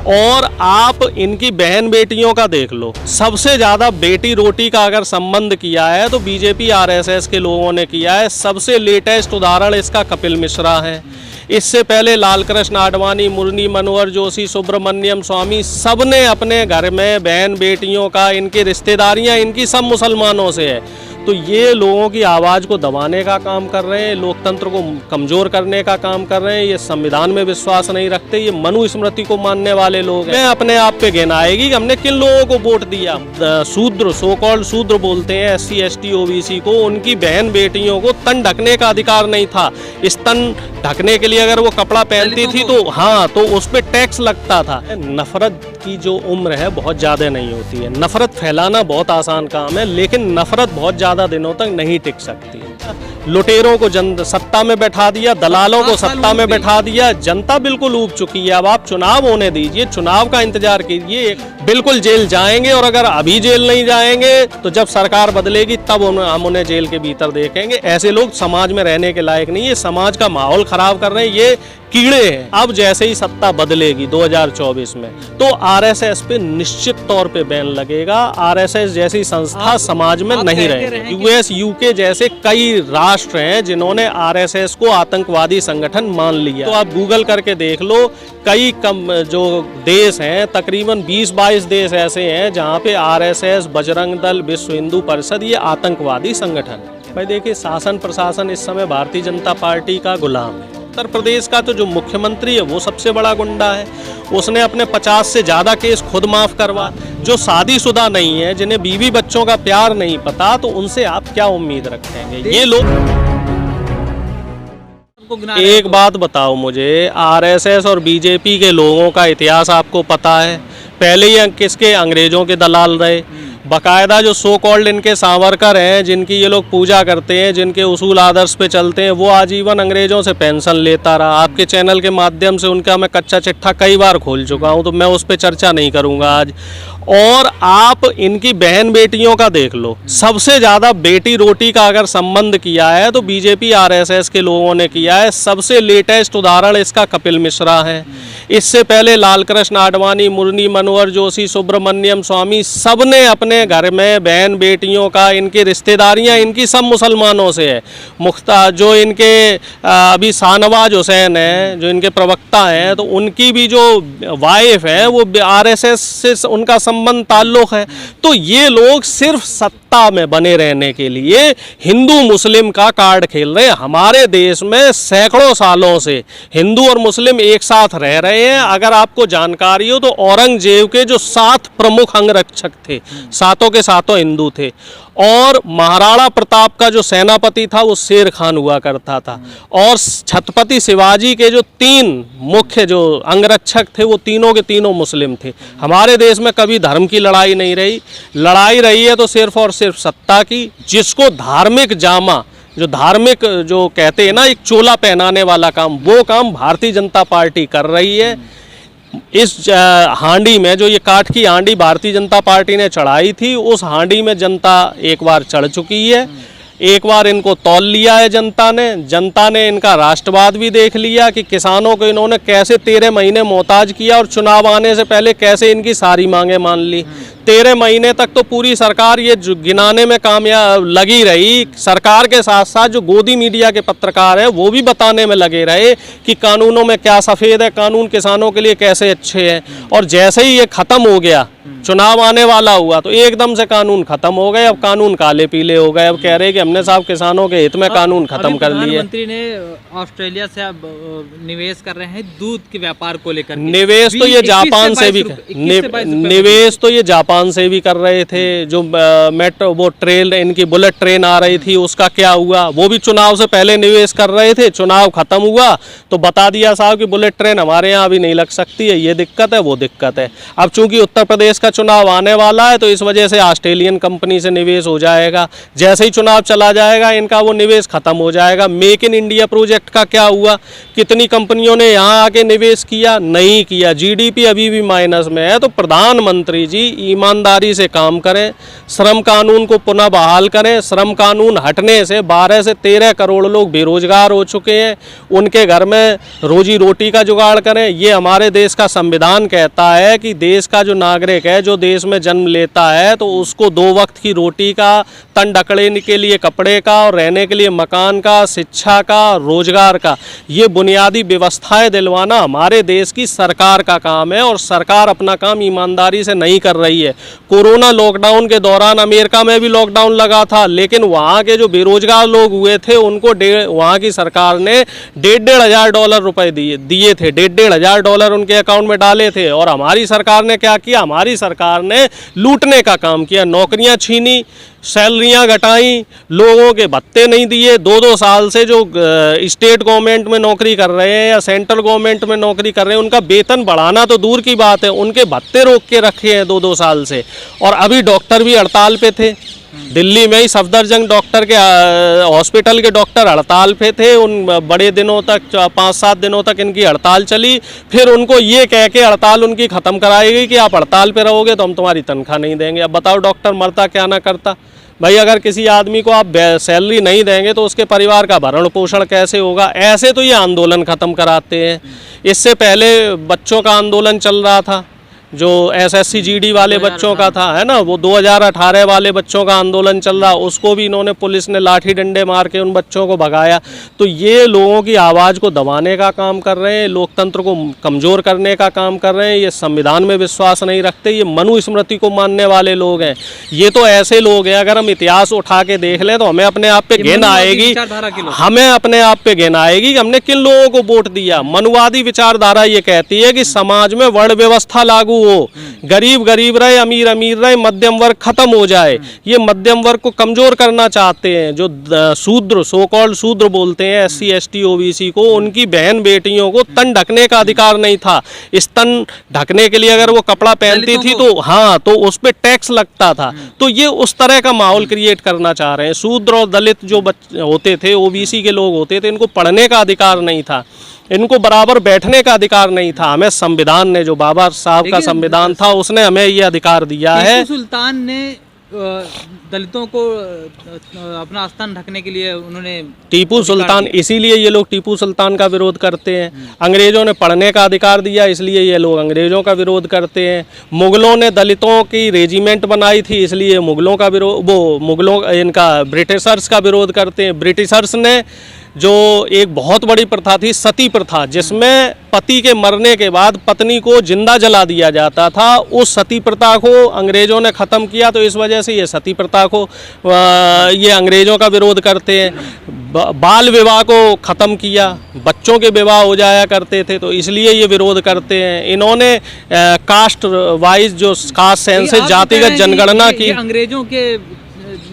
और आप इनकी बहन बेटियों का देख लो, सबसे ज़्यादा बेटी रोटी का अगर संबंध किया है तो बीजेपी आरएसएस के लोगों ने किया है। सबसे लेटेस्ट उदाहरण इसका कपिल मिश्रा है। इससे पहले लालकृष्ण आडवाणी, मुरली मनोहर जोशी, सुब्रमण्यम स्वामी, सब ने अपने घर में बहन बेटियों का, इनकी रिश्तेदारियां इनकी सब मुसलमानों से है। तो ये लोगों की आवाज़ को दबाने का काम कर रहे हैं, लोकतंत्र को कमज़ोर करने का काम कर रहे हैं। ये संविधान में विश्वास नहीं रखते, ये मनुस्मृति को मानने वाले लोग हैं। अपने आप पे गिन आएगी कि हमने किन लोगों को वोट दिया। शूद्र, सो कॉल्ड शूद्र बोलते हैं SC ST OBC को, उनकी बहन बेटियों को तन ढकने का अधिकार नहीं था। इस तन ढकने के लिए अगर वो कपड़ा पहनती थी तो हाँ, तो उस पर टैक्स लगता था। नफरत की जो उम्र है बहुत ज़्यादा नहीं होती है। नफरत फैलाना बहुत आसान काम है, लेकिन नफरत बहुत ज़्यादा दिनों तक नहीं टिक सकती है। लुटेरों को सत्ता में बैठा दिया, दलालों को सत्ता में बैठा दिया, जनता बिल्कुल ऊब चुकी है। अब आप चुनाव होने दीजिए, चुनाव का इंतजार कीजिए, बिल्कुल जेल जाएंगे। और अगर अभी जेल नहीं जाएंगे तो जब सरकार बदलेगी तब हम उन्हें जेल के भीतर देखेंगे। ऐसे लोग समाज में रहने के लायक नहीं है, समाज का माहौल खराब कर रहे हैं, ये कीड़े हैं। अब जैसे ही सत्ता बदलेगी 2024 में तो आरएसएस पे निश्चित तौर पे बैन लगेगा। आरएसएस जैसी संस्था समाज में नहीं रहेगी। US UK जैसे कई राष्ट्र हैं जिन्होंने आरएसएस को आतंकवादी संगठन मान लिया। तो आप गूगल करके देख लो, कई जो देश हैं, तकरीबन 20-22 देश ऐसे हैं जहाँ पे आरएसएस, बजरंग दल, विश्व हिंदू परिषद ये आतंकवादी संगठन है। भाई देखिए, शासन प्रशासन इस समय भारतीय जनता पार्टी का गुलाम है। उत्तर प्रदेश का तो जो मुख्यमंत्री है वो सबसे बड़ा गुंडा है। उसने अपने 50 से ज़्यादा केस खुद माफ़ करवा। जो शादीशुदा नहीं है, जिन्हें बीवी बच्चों का प्यार नहीं पता, तो उनसे आप क्या उम्मीद रखेंगे? ये लोग। एक बात बताओ मुझे, आरएसएस और बीजेपी के लोगों का इतिहास आपको पता है? पहले ही किसके, अंग्रेजों के दलाल रहे। बाकायदा जो सो कॉल्ड इनके सावरकर हैं, जिनकी ये लोग पूजा करते हैं, जिनके उसूल आदर्श पे चलते हैं, वो आजीवन अंग्रेजों से पेंशन लेता रहा। आपके चैनल के माध्यम से उनका मैं कच्चा चिट्ठा कई बार खोल चुका हूं, तो मैं उस पर चर्चा नहीं करूंगा आज। और आप इनकी बहन बेटियों का देख लो, सबसे ज़्यादा बेटी रोटी का अगर संबंध किया है तो बीजेपी आरएसएस के लोगों ने किया है। सबसे लेटेस्ट उदाहरण इसका कपिल मिश्रा है। इससे पहले लालकृष्ण आडवाणी, मुरली मनोहर जोशी, सुब्रमण्यम स्वामी, सब ने अपने घर में बहन बेटियों का, इनकी रिश्तेदारियां इनकी सब मुसलमानों से है। जो इनके अभी शाहनवाज हुसैन है, जो इनके प्रवक्ता हैं, तो उनकी भी जो वाइफ है वो आरएसएस से उनका संबंध ताल्लुक है। तो ये लोग सिर्फ सत्ता में बने रहने के लिए हिंदू मुस्लिम का कार्ड खेल रहे हैं। हमारे देश में सैकड़ों सालों से हिंदू और मुस्लिम एक साथ रह रहे हैं। अगर आपको जानकारी हो तो औरंगजेब के जो 7 प्रमुख अंगरक्षक थे, सातों के सातों हिंदू थे। और महाराणा प्रताप का जो सेनापति था वो शेर खान हुआ करता था। और छत्रपति शिवाजी के जो 3 मुख्य जो अंगरक्षक थे वो तीनों के तीनों मुस्लिम थे। हमारे देश में कभी धर्म की लड़ाई नहीं रही। लड़ाई रही है तो सिर्फ और सिर्फ सत्ता की। जिसको धार्मिक जामा, जो धार्मिक जो कहते हैं ना, एक चोला पहनाने वाला काम, वो काम भारतीय जनता पार्टी कर रही है। इस हांडी में, जो ये काठ की हांडी भारतीय जनता पार्टी ने चढ़ाई थी, उस हांडी में जनता एक बार चढ़ चुकी है। एक बार इनको तौल लिया है जनता ने इनका राष्ट्रवाद भी देख लिया कि किसानों को इन्होंने कैसे 13 महीने मोहताज किया और चुनाव आने से पहले कैसे इनकी सारी मांगें मान ली। 13 महीने तक तो पूरी सरकार ये गिनाने में कामयाब लगी रही। सरकार के साथ साथ जो गोदी मीडिया के पत्रकार हैं वो भी बताने में लगे रहे कि कानूनों में क्या सफ़ेद है, कानून किसानों के लिए कैसे अच्छे हैं। और जैसे ही ये ख़त्म हो गया, चुनाव आने वाला हुआ, तो एकदम से कानून खत्म हो गए। अब कानून काले पीले हो गए। अब कह रहे हैं कि हमने साहब किसानों के हित में कानून खत्म कर लिए। प्रधानमंत्री ने ऑस्ट्रेलिया से अब निवेश कर रहे हैं दूध के व्यापार को लेकर। निवेश तो ये जापान से भी, निवेश तो ये जापान से भी कर रहे थे। जो मेट्रो वो ट्रेन, इनकी बुलेट ट्रेन आ रही थी, उसका क्या हुआ? वो भी चुनाव से पहले निवेश कर रहे थे। चुनाव खत्म हुआ तो बता दिया साहब कि बुलेट ट्रेन हमारे यहाँ भी नहीं लग सकती है, ये दिक्कत है, वो दिक्कत है। अब चूंकि उत्तर प्रदेश का चुनाव आने वाला है तो इस वजह से ऑस्ट्रेलियन कंपनी से निवेश हो जाएगा। जैसे ही चुनाव चला जाएगा इनका वो निवेश खत्म हो जाएगा। मेक इन इंडिया प्रोजेक्ट का क्या हुआ? कितनी कंपनियों ने यहाँ आके निवेश किया? नहीं किया। GDP अभी भी माइनस में है। तो प्रधानमंत्री जी ईमानदारी से काम करें, श्रम कानून को पुनः बहाल करें। श्रम कानून हटने से 12 से 13 करोड़ लोग बेरोजगार हो चुके हैं, उनके घर में रोजी रोटी का जुगाड़ करें। ये हमारे देश का संविधान कहता है कि देश का जो नागरिक है, जो देश में जन्म लेता है, तो उसको 2 वक्त की रोटी का, तन ढकने के लिए कपड़े का और रहने के लिए मकान का, शिक्षा का, रोजगार का, ये बुनियादी व्यवस्थाएं दिलवाना हमारे देश की सरकार का काम है और सरकार अपना काम ईमानदारी से नहीं कर रही है। कोरोना लॉकडाउन के दौरान अमेरिका में भी लॉकडाउन लगा था, लेकिन वहाँ के जो बेरोजगार लोग हुए थे उनको वहाँ की सरकार ने $1,500 रुपए दिए थे, $1,500 उनके अकाउंट में डाले थे। और हमारी सरकार ने क्या किया? हमारी सरकार ने लूटने का काम किया, नौकरियां छीनी, सैलरियां घटाई, लोगों के भत्ते नहीं दिए। 2-2 साल से जो स्टेट गवर्नमेंट में नौकरी कर रहे हैं या सेंट्रल गवर्नमेंट में नौकरी कर रहे हैं, उनका वेतन बढ़ाना तो दूर की बात है, उनके भत्ते रोक के रखे हैं 2-2 साल से। और अभी डॉक्टर भी हड़ताल पे थे, दिल्ली में ही सफदरजंग डॉक्टर के हॉस्पिटल के डॉक्टर हड़ताल पे थे। उन बड़े दिनों तक 5-7 दिनों तक इनकी हड़ताल चली, फिर उनको ये कह के हड़ताल उनकी ख़त्म कराई गई कि आप हड़ताल पे रहोगे तो हम तुम्हारी तनख्वाह नहीं देंगे। अब बताओ डॉक्टर मरता क्या ना करता भाई। अगर किसी आदमी को आप सैलरी नहीं देंगे तो उसके परिवार का भरण पोषण कैसे होगा? ऐसे तो ये आंदोलन ख़त्म कराते हैं। इससे पहले बच्चों का आंदोलन चल रहा था, जो SSC GD वाले बच्चों का था, है ना, वो 2018 वाले बच्चों का आंदोलन चल रहा, उसको भी इन्होंने, पुलिस ने लाठी डंडे मार के उन बच्चों को भगाया। तो ये लोगों की आवाज़ को दबाने का काम कर रहे हैं, लोकतंत्र को कमज़ोर करने का काम कर रहे हैं। ये संविधान में विश्वास नहीं रखते, ये मनुस्मृति को मानने वाले लोग हैं। ये तो ऐसे लोग हैं, अगर हम इतिहास उठा के देख लें तो हमें अपने आप पे घिन आएगी, हमें अपने आप पे घिन आएगी कि हमने किन लोगों को वोट दिया। मनुवादी विचारधारा ये कहती है कि समाज में वर्ण व्यवस्था लागू हो, गरीब गरीब रहे, अमीर अमीर रहे, मध्यम वर्ग खत्म हो जाए। ये मध्यम वर्ग को कमजोर करना चाहते हैं। जो शूद्र, सो कॉल्ड शूद्र बोलते हैं, SC ST OBC को, उनकी बहन बेटियों को तन ढकने का अधिकार नहीं था। इस तन ढकने के लिए अगर वो कपड़ा पहनती थी तो हाँ, तो उस पर टैक्स लगता था। तो ये उस तरह का माहौल क्रिएट करना चाह रहे हैं। शूद्र और दलित जो होते थे, OBC के लोग होते थे, इनको पढ़ने का अधिकार नहीं था, इनको बराबर बैठने का अधिकार नहीं था। हमें संविधान ने, जो बाबा साहब का संविधान था, उसने हमें ये अधिकार दिया है। टीपू सुल्तान ने दलितों को अपना स्थान ढकने के लिए उन्होंने, टीपू सुल्तान, इसीलिए ये लोग टीपू सुल्तान का विरोध करते हैं। अंग्रेजों ने पढ़ने का अधिकार दिया, इसलिए ये लोग अंग्रेजों का विरोध करते हैं। मुगलों ने दलितों की रेजिमेंट बनाई थी, इसलिए मुगलों का विरोध, वो मुगलों, इनका ब्रिटिशर्स का विरोध करते हैं। ब्रिटिशर्स ने जो एक बहुत बड़ी प्रथा थी, सती प्रथा, जिसमें पति के मरने के बाद पत्नी को जिंदा जला दिया जाता था, उस सती प्रथा को अंग्रेजों ने ख़त्म किया। तो इस वजह से ये सती प्रथा को ये अंग्रेजों का विरोध करते हैं। बाल विवाह को ख़त्म किया, बच्चों के विवाह हो जाया करते थे, तो इसलिए ये विरोध करते हैं। इन्होंने कास्ट वाइज, जो कास्ट सेंसस, जातिगत जनगणना की। अंग्रेजों के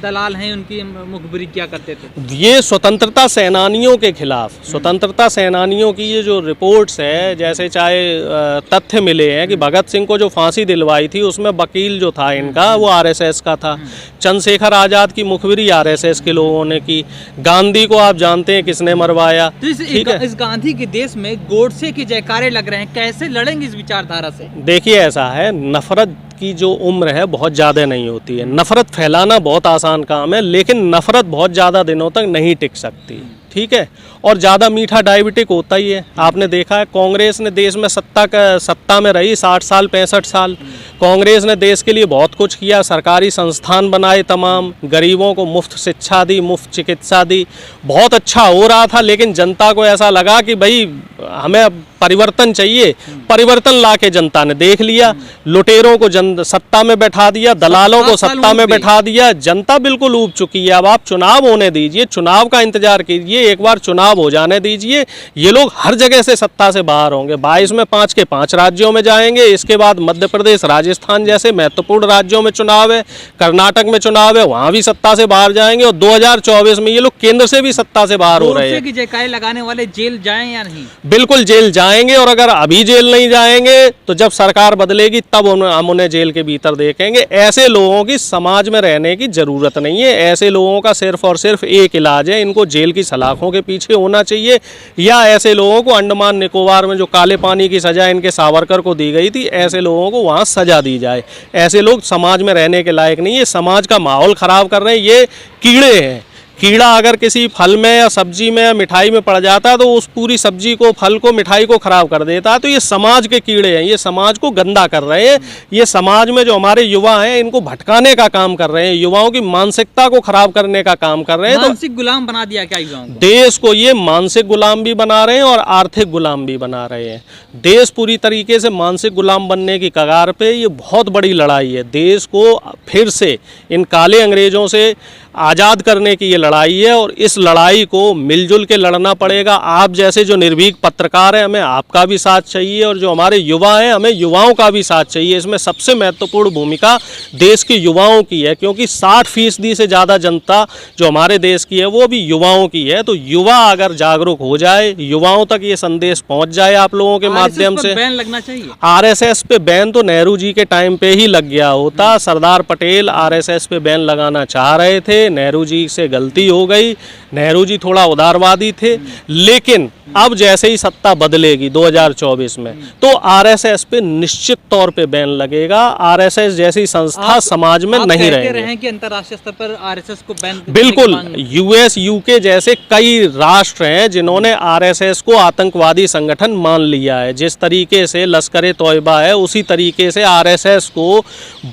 दलाल हैं, उनकी मुखबिरी क्या करते थे? ये स्वतंत्रता सेनानियों के खिलाफ, स्वतंत्रता सेनानियों की ये जो रिपोर्ट्स है, जैसे चाहे तथ्य मिले हैं कि भगत सिंह को जो फांसी दिलवाई थी, उसमें वकील जो था इनका, वो RSS का था। चंद्रशेखर आज़ाद की मुखबिरी RSS के लोगों ने की। गांधी को आप जानते हैं किसने मरवाया। तो इस गांधी के देश में गोडसे के जयकारे लग रहे हैं, कैसे लड़ेंगे इस विचारधारा से? देखिए, ऐसा है, नफरत की जो उम्र है बहुत ज़्यादा नहीं होती है। नफरत फैलाना बहुत आसान काम है, लेकिन नफरत बहुत ज़्यादा दिनों तक नहीं टिक सकती, ठीक है। और ज़्यादा मीठा डायबिटिक होता ही है। आपने देखा है, कांग्रेस ने देश में सत्ता में रही 60 साल 65 साल। कांग्रेस ने देश के लिए बहुत कुछ किया, सरकारी संस्थान बनाए, तमाम गरीबों को मुफ्त शिक्षा दी, मुफ्त चिकित्सा दी, बहुत अच्छा हो रहा था। लेकिन जनता को ऐसा लगा कि भाई हमें परिवर्तन चाहिए। परिवर्तन लाके जनता ने देख लिया, लुटेरों को सत्ता में बैठा दिया, दलालों को सत्ता में बैठा दिया। जनता बिल्कुल ऊब चुकी है। अब आप चुनाव होने दीजिए, चुनाव का इंतजार कीजिए, एक बार चुनाव हो जाने दीजिए। ये लोग हर जगह से सत्ता से बाहर होंगे। 22 में 5 के 5 राज्यों में जाएंगे। इसके बाद मध्य प्रदेश, राजस्थान जैसे महत्वपूर्ण राज्यों में चुनाव है, कर्नाटक में चुनाव है, वहां भी सत्ता से बाहर जाएंगे। और 2024 में ये लोग केंद्र से भी सत्ता से बाहर हो रहे हैं। जयकारे लगाने वाले जेल जाएं या नहीं? बिल्कुल जेल जाएं। जाएंगे, और अगर अभी जेल नहीं जाएंगे तो जब सरकार बदलेगी तब हम उन्हें जेल के भीतर देखेंगे। ऐसे लोगों की समाज में रहने की ज़रूरत नहीं है। ऐसे लोगों का सिर्फ और सिर्फ एक इलाज है, इनको जेल की सलाखों के पीछे होना चाहिए, या ऐसे लोगों को अंडमान निकोबार में जो काले पानी की सज़ा इनके सावरकर को दी गई थी, ऐसे लोगों को वहाँ सज़ा दी जाए। ऐसे लोग समाज में रहने के लायक नहीं है, समाज का माहौल ख़राब कर रहे हैं। ये कीड़े हैं। कीड़ा अगर किसी फल में या सब्जी में या मिठाई में पड़ जाता है तो उस पूरी सब्जी को, फल को, मिठाई को खराब कर देता है। तो ये समाज के कीड़े हैं, ये समाज को गंदा कर रहे हैं। ये समाज में जो हमारे युवा हैं इनको भटकाने का काम कर रहे हैं, युवाओं की मानसिकता को खराब करने का काम कर रहे हैं। मानसिक गुलाम बना दिया क्या युवाओं को? देश को ये मानसिक गुलाम भी बना रहे हैं और आर्थिक गुलाम भी बना रहे हैं। देश पूरी तरीके से मानसिक गुलाम बनने की कगार पे। ये बहुत बड़ी लड़ाई है। देश को फिर से इन काले अंग्रेजों से आज़ाद करने की ये लड़ाई है, और इस लड़ाई को मिलजुल के लड़ना पड़ेगा। आप जैसे जो निर्भीक पत्रकार हैं, हमें आपका भी साथ चाहिए, और जो हमारे युवा हैं, हमें युवाओं का भी साथ चाहिए। इसमें सबसे महत्वपूर्ण भूमिका देश के युवाओं की है, क्योंकि 60% से ज़्यादा जनता जो हमारे देश की है वो भी युवाओं की है। तो युवा अगर जागरूक हो जाए, युवाओं तक ये संदेश पहुँच जाए आप लोगों के माध्यम से। बैन लगना चाहिए। आरएसएस पे बैन तो नेहरू जी के टाइम पे ही लग गया होता। सरदार पटेल आरएसएस पे बैन लगाना चाह रहे थे, नेहरू जी से गलती हो गई। नेहरू जी थोड़ा उदारवादी थे, लेकिन अब जैसे ही सत्ता बदलेगी 2024 में तो आरएसएस पे निश्चित तौर पे बैन लगेगा। आरएसएस जैसी संस्था समाज में नहीं रहेंगे। कि अंतर्राष्ट्रीय स्तर पर आरएसएस को बैन बिल्कुल, यूएस, यूके जैसे कई राष्ट्र हैं जिन्होंने आरएसएस को आतंकवादी संगठन मान लिया है। जिस तरीके से लश्कर तौयबा है, उसी तरीके से आरएसएस को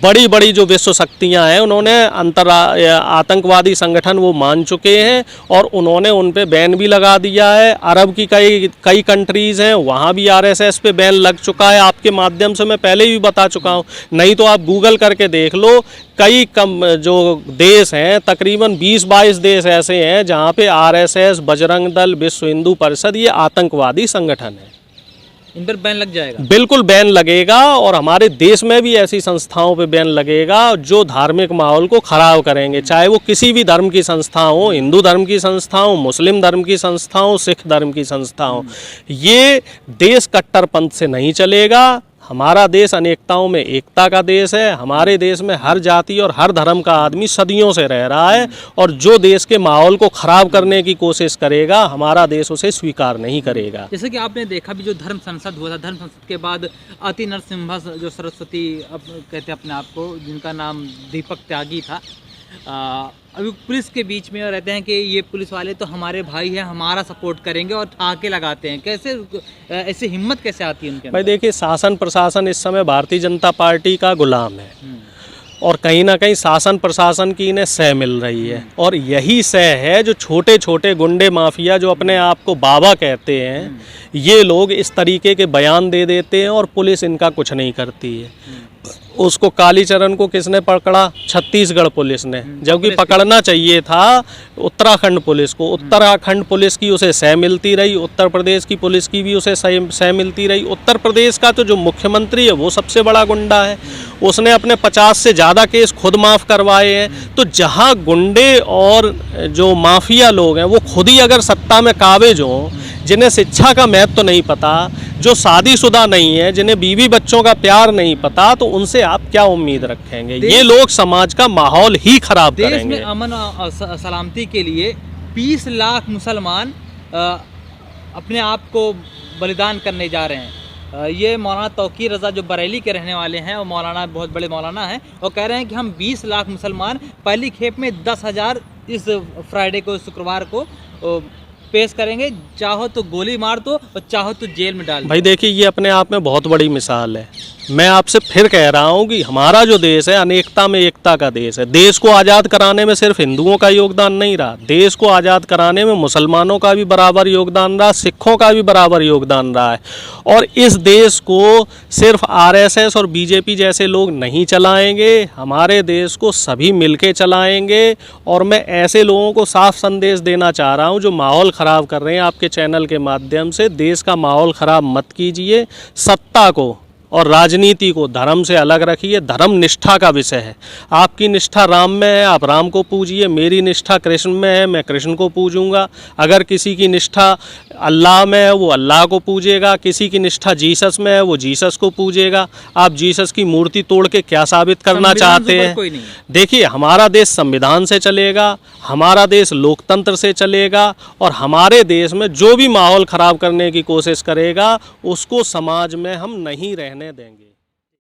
बड़ी बड़ी जो विश्व शक्तियां हैं उन्होंने आतंकवादी संगठन वो मान चुके हैं, और उन्होंने उन पे बैन भी लगा दिया है। अरब की कई कंट्रीज हैं, वहाँ भी आरएसएस पे बैन लग चुका है। आपके माध्यम से मैं पहले भी बता चुका हूँ, नहीं तो आप गूगल करके देख लो। कई जो देश हैं, तकरीबन 20-22 देश ऐसे हैं जहाँ पे आरएसएस, बजरंग दल, विश्व हिंदू परिषद ये आतंकवादी संगठन है। इन पर बैन लग जाएगा? बिल्कुल बैन लगेगा, और हमारे देश में भी ऐसी संस्थाओं पे बैन लगेगा जो धार्मिक माहौल को खराब करेंगे, चाहे वो किसी भी धर्म की संस्था हो, हिंदू धर्म की संस्था हो, मुस्लिम धर्म की संस्था हो, सिख धर्म की संस्था हो। ये देश कट्टरपंथ से नहीं चलेगा। हमारा देश अनेकताओं में एकता का देश है। हमारे देश में हर जाति और हर धर्म का आदमी सदियों से रह रहा है, और जो देश के माहौल को खराब करने की कोशिश करेगा, हमारा देश उसे स्वीकार नहीं करेगा। जैसे कि आपने देखा भी, जो धर्म संसद हुआ था, धर्म संसद के बाद अति नरसिम्हा जो सरस्वती कहते हैं अपने आप को, जिनका नाम दीपक त्यागी था, अभी पुलिस के बीच में रहते हैं कि ये पुलिस वाले तो हमारे भाई हैं, हमारा सपोर्ट करेंगे, और ठाके लगाते हैं। कैसे ऐसी हिम्मत कैसे आती है उनके अंदर? भाई देखिए, शासन प्रशासन इस समय भारतीय जनता पार्टी का गुलाम है, और कहीं ना कहीं शासन प्रशासन की इन्हें सह मिल रही है, और यही सह है जो छोटे छोटे गुंडे माफिया जो अपने आप को बाबा कहते हैं, ये लोग इस तरीके के बयान दे देते हैं और पुलिस इनका कुछ नहीं करती है। उसको कालीचरण को किसने पकड़ा? छत्तीसगढ़ पुलिस ने, जबकि पकड़ना चाहिए था उत्तराखंड पुलिस को। उत्तराखंड पुलिस की उसे सह मिलती रही, उत्तर प्रदेश की पुलिस की भी उसे सह मिलती रही। उत्तर प्रदेश का तो जो मुख्यमंत्री है वो सबसे बड़ा गुंडा है, उसने अपने 50 से ज़्यादा केस खुद माफ़ करवाए हैं। तो जहाँ गुंडे और जो माफिया लोग हैं वो खुद ही अगर सत्ता में काबिज हों, जिन्हें शिक्षा का महत्व तो नहीं पता, जो शादीशुदा नहीं है, जिन्हें बीवी बच्चों का प्यार नहीं पता, तो उनसे आप क्या उम्मीद रखेंगे? ये लोग समाज का माहौल ही खराब करेंगे। देश में अमन और सलामती के लिए 20 लाख मुसलमान अपने आप को बलिदान करने जा रहे हैं। ये मौलाना तौकीर रज़ा जो बरेली के रहने वाले हैं, वो मौलाना बहुत बड़े मौलाना हैं, और कह रहे हैं कि हम 20 लाख मुसलमान पहली खेप में 10,000 इस फ्राइडे को, शुक्रवार को पेश करेंगे। चाहो तो गोली मार दो और चाहो तो जेल में डाल दो। भाई देखिए, ये अपने आप में बहुत बड़ी मिसाल है। मैं आपसे फिर कह रहा हूँ कि हमारा जो देश है अनेकता में एकता का देश है। देश को आज़ाद कराने में सिर्फ हिंदुओं का योगदान नहीं रहा, देश को आज़ाद कराने में मुसलमानों का भी बराबर योगदान रहा, सिखों का भी बराबर योगदान रहा है। और इस देश को सिर्फ आरएसएस और बीजेपी जैसे लोग नहीं चलाएंगे, हमारे देश को सभी मिलके चलाएंगे। और मैं ऐसे लोगों को साफ संदेश देना चाह रहा हूँ जो माहौल ख़राब कर रहे हैं आपके चैनल के माध्यम से। देश का माहौल ख़राब मत कीजिए, सत्ता को और राजनीति को धर्म से अलग रखिए। धर्म निष्ठा का विषय है। आपकी निष्ठा राम में है, आप राम को पूजिए। मेरी निष्ठा कृष्ण में है, मैं कृष्ण को पूजूंगा। अगर किसी की निष्ठा अल्लाह में है, वो अल्लाह को पूजेगा। किसी की निष्ठा जीसस में है, वो जीसस को पूजेगा। आप जीसस की मूर्ति तोड़ के क्या साबित करना चाहते हैं? कोई नहीं। देखिए, हमारा देश संविधान से चलेगा, हमारा देश लोकतंत्र से चलेगा, और हमारे देश में जो भी माहौल खराब करने की कोशिश करेगा उसको समाज में हम नहीं रहने देंगे।